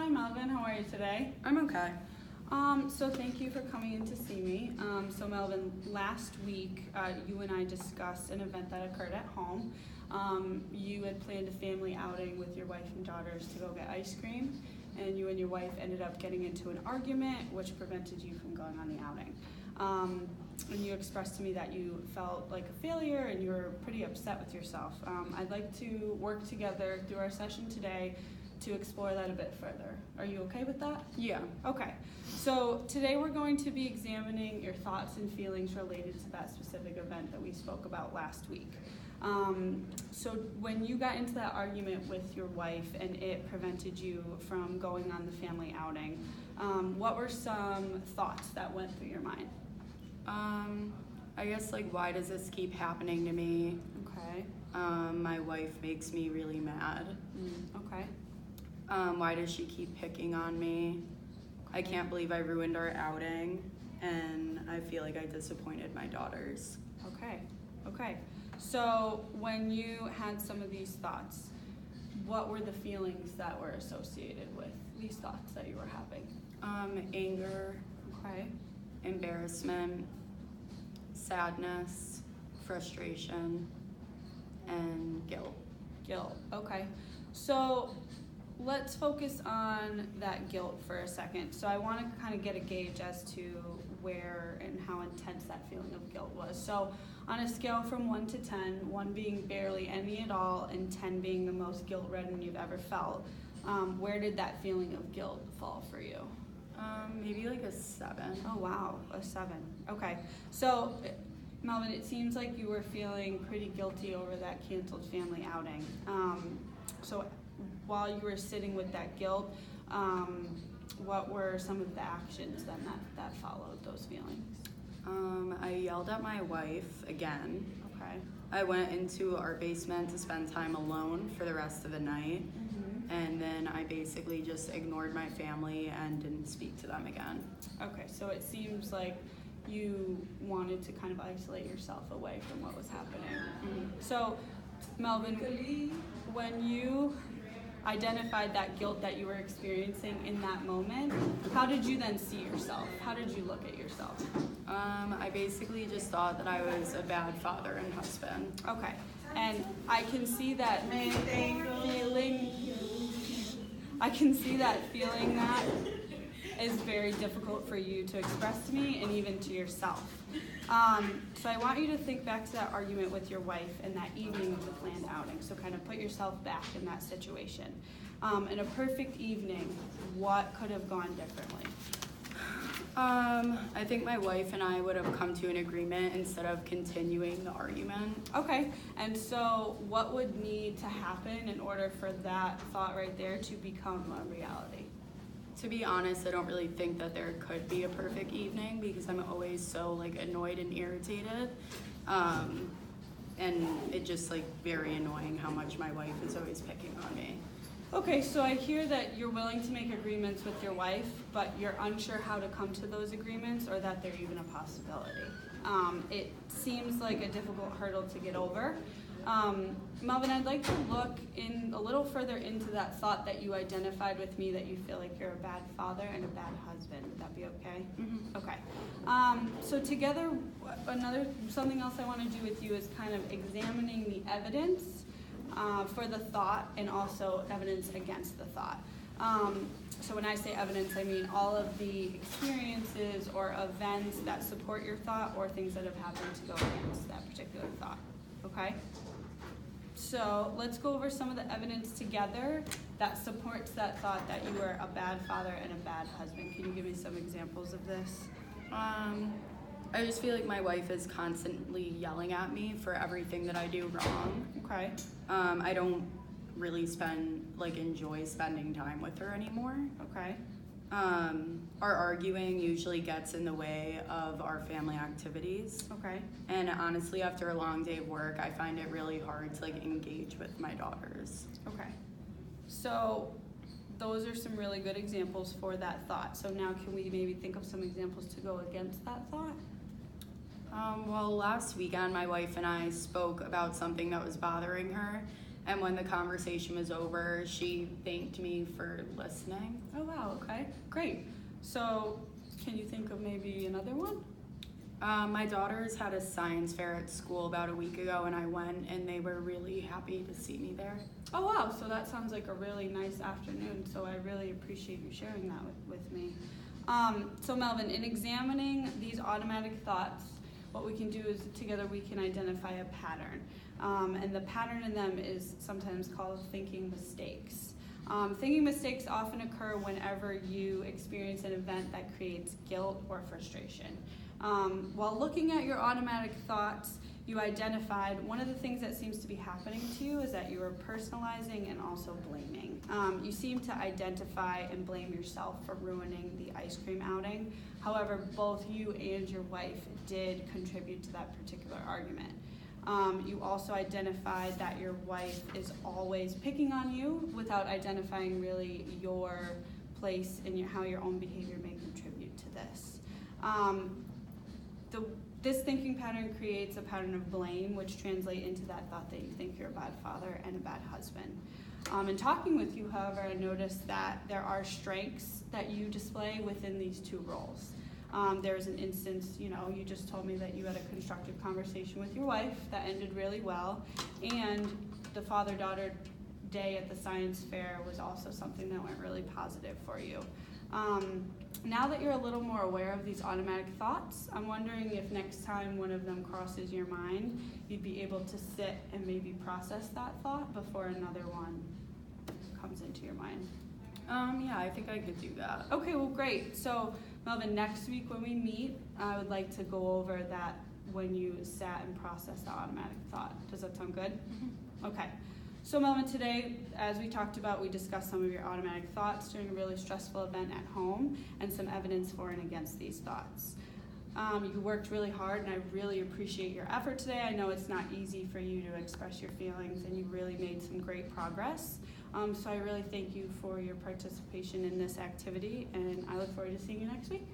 Hi Melvin, how are you today? I'm okay. So thank you for coming in to see me. So Melvin, last week you and I discussed an event that occurred at home. You had planned a family outing with your wife and daughters to go get ice cream, and you and your wife ended up getting into an argument which prevented you from going on the outing. And you expressed to me that you felt like a failure and you were pretty upset with yourself. I'd like to work together through our session today to explore that a bit further. Are you okay with that? Yeah. Okay. So today we're going to be examining your thoughts and feelings related to that specific event that we spoke about last week. So when you got into that argument with your wife and it prevented you from going on the family outing, what were some thoughts that went through your mind? I guess why does this keep happening to me? Okay. My wife makes me really mad. Okay. Why does she keep picking on me? I can't believe I ruined our outing, and I feel like I disappointed my daughters. Okay. So when you had some of these thoughts, what were the feelings that were associated with these thoughts that you were having? Anger, Okay. embarrassment, sadness, frustration, and guilt. Guilt. Okay. So let's focus on that guilt for a second. So I want to kind of get a gauge as to where and how intense that feeling of guilt was. So on a scale from 1 to 10, 1 being barely any at all and 10 being the most guilt-ridden you've ever felt, where did that feeling of guilt fall for you? Maybe a 7. Oh wow, a 7. Okay. So Melvin, it seems like you were feeling pretty guilty over that canceled family outing. So while you were sitting with that guilt, what were some of the actions then that followed those feelings? I yelled at my wife again. Okay. I went into our basement to spend time alone for the rest of the night. And then I basically just ignored my family and didn't speak to them again. Okay, so it seems like you wanted to kind of isolate yourself away from what was happening. So, Melvin, when you identified that guilt that you were experiencing in that moment, how did you then see yourself? How did you look at yourself? I basically just thought that I was a bad father and husband. Okay, and I can see that feeling that is very difficult for you to express to me and even to yourself. So I want you to think back to that argument with your wife and that evening of the planned outing. So kind of put yourself back in that situation. In a perfect evening, what could have gone differently? I think my wife and I would have come to an agreement instead of continuing the argument. Okay, and so what would need to happen in order for that thought right there to become a reality? To be honest, I don't really think that there could be a perfect evening because I'm always so annoyed and irritated. And it's just very annoying how much my wife is always picking on me. Okay, so I hear that you're willing to make agreements with your wife, but you're unsure how to come to those agreements or that they're even a possibility. It seems like a difficult hurdle to get over. Melvin, I'd like to look in a little further into that thought that you identified with me that you feel like you're a bad father and a bad husband. Would that be okay? Mm-hmm. Okay. So together, something else I want to do with you is kind of examining the evidence for the thought and also evidence against the thought. So when I say evidence, I mean all of the experiences or events that support your thought or things that have happened to go against that particular thought. Okay? So let's go over some of the evidence together that supports that thought that you were a bad father and a bad husband. Can you give me some examples of this? I just feel like my wife is constantly yelling at me for everything that I do wrong. Okay. I don't really enjoy spending time with her anymore. Okay. Our arguing usually gets in the way of our family activities. Okay. And honestly, after a long day of work, I find it really hard to engage with my daughters. Okay. So those are some really good examples for that thought. So now can we maybe think of some examples to go against that thought? Well, last weekend, my wife and I spoke about something that was bothering her, and when the conversation was over, she thanked me for listening. Oh, wow, okay, great. So can you think of maybe another one? My daughters had a science fair at school about a week ago, and I went, and they were really happy to see me there. Oh, wow, so that sounds like a really nice afternoon, so I really appreciate you sharing that with me. So Melvin, in examining these automatic thoughts, what we can do is together we can identify a pattern. And the pattern in them is sometimes called thinking mistakes. Thinking mistakes often occur whenever you experience an event that creates guilt or frustration. While looking at your automatic thoughts, you identified one of the things that seems to be happening to you is that you are personalizing and also blaming. You seem to identify and blame yourself for ruining the ice cream outing. However, both you and your wife did contribute to that particular argument. You also identified that your wife is always picking on you without identifying really your place and how your own behavior may contribute to this. This thinking pattern creates a pattern of blame, which translates into that thought that you think you're a bad father and a bad husband. In talking with you, however, I noticed that there are strengths that you display within these two roles. There's an instance, you just told me that you had a constructive conversation with your wife that ended really well, and the father-daughter day at the science fair was also something that went really positive for you. Now that you're a little more aware of these automatic thoughts, I'm wondering if next time one of them crosses your mind, you'd be able to sit and maybe process that thought before another one comes into your mind. Yeah, I think I could do that. Okay, well, great. So, Melvin, next week when we meet, I would like to go over that when you sat and processed the automatic thought. Does that sound good? Mm-hmm. Okay. So Melvin, today, as we talked about, we discussed some of your automatic thoughts during a really stressful event at home and some evidence for and against these thoughts. You worked really hard, and I really appreciate your effort today. I know it's not easy for you to express your feelings, and you really made some great progress. So I really thank you for your participation in this activity, and I look forward to seeing you next week.